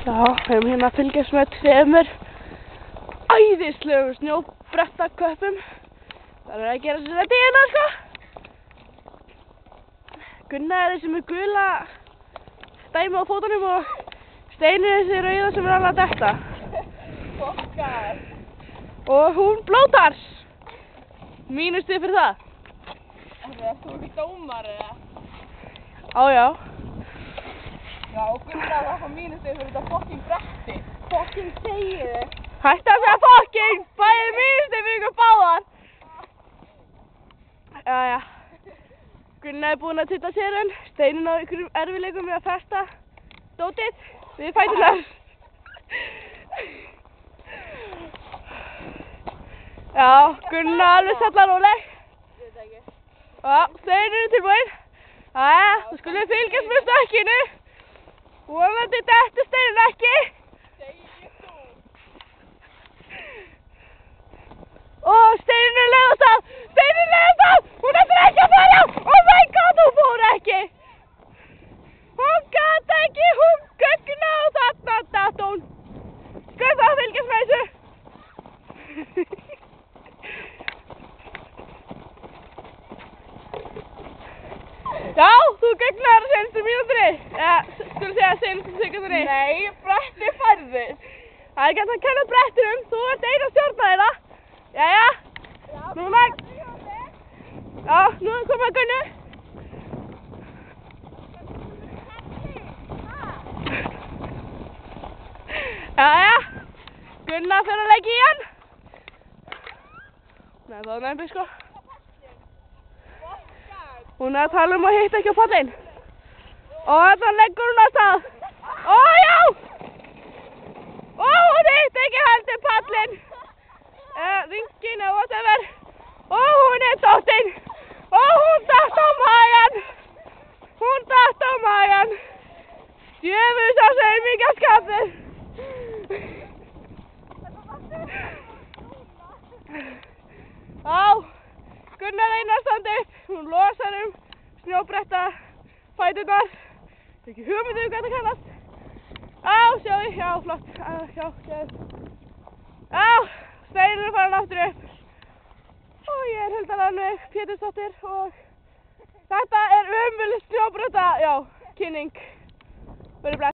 Já, við erum hérna að fylgjast með tveimur æðislegum snjóbrettaköppum. Það er að gera sér þetta hérna, sko. Gunnar er þessi með gula dæmi á fótunum og Steini þessi rauða sem er alveg að detta. Fokkar! Og hún blótar! Mínustig fyrir það. Er þú ekki dómar eða? Já. Já, Gunnar var að mínustig fyrir þetta fokking bretti. Fokking segið þið. Hætti að segja fokking! Bæði mínustig fyrir ykkur báðar! Jæja. Gunnar er búinn að tutta sér hann. Steinin á ykkur erfiðleikum við að festa dótið við fæturnar. Já, Gunnar alveg sallaróleg. Ég veit ekki. Já, Steinin er tilbúinn. Jæja, þá skulum við fylgjast með stökkinu. Vonandi dettur Steinin ekki. Segir þú. Og Steinin er leiðast af! Steinin er leiðast af! Hún ætlar ekki að fara! Oh my god, hún fór ekki! Hún gat ekki, hún gögna og þarna datt hún. Skal það fylgjast með þessu? Já, þú gögnar senstu mínútri. Ja, skulum segja senstu sekundri. Nei, bretti færðist. Það er ekki hægt að kenna brettinum, þú ert ein að stjórna þeirra. Jæja, núna... Já, nú er komið að Gunnu. Jæja, Gunna fyrir að leggja í hann. Nei, það er nefnilega sko. Hún er að tala um að hitta ekki á pallinn. Og þetta leggur hún á stað. Ó, já! Ó, hún hitta ekki heldur pallinn. Ringin eða whatever. Ó, hún er dóttin. Ó, hún datt á magan. Hún datt á magan. Djöfull sá sem mikið að skapið. Á, Gunnar Einar standi upp. Hún losar snjóbretta fæturnar. Það er ekki hugmynd hvað þetta kallast. Á, sjáðu, já, flott. Já, sjáðu. Á, Steinin er farin aftur upp. Og ég er Hulda Rannveig Pétursdóttir og þetta er ömurleg snjóbretta, já, kynning. Verið bless.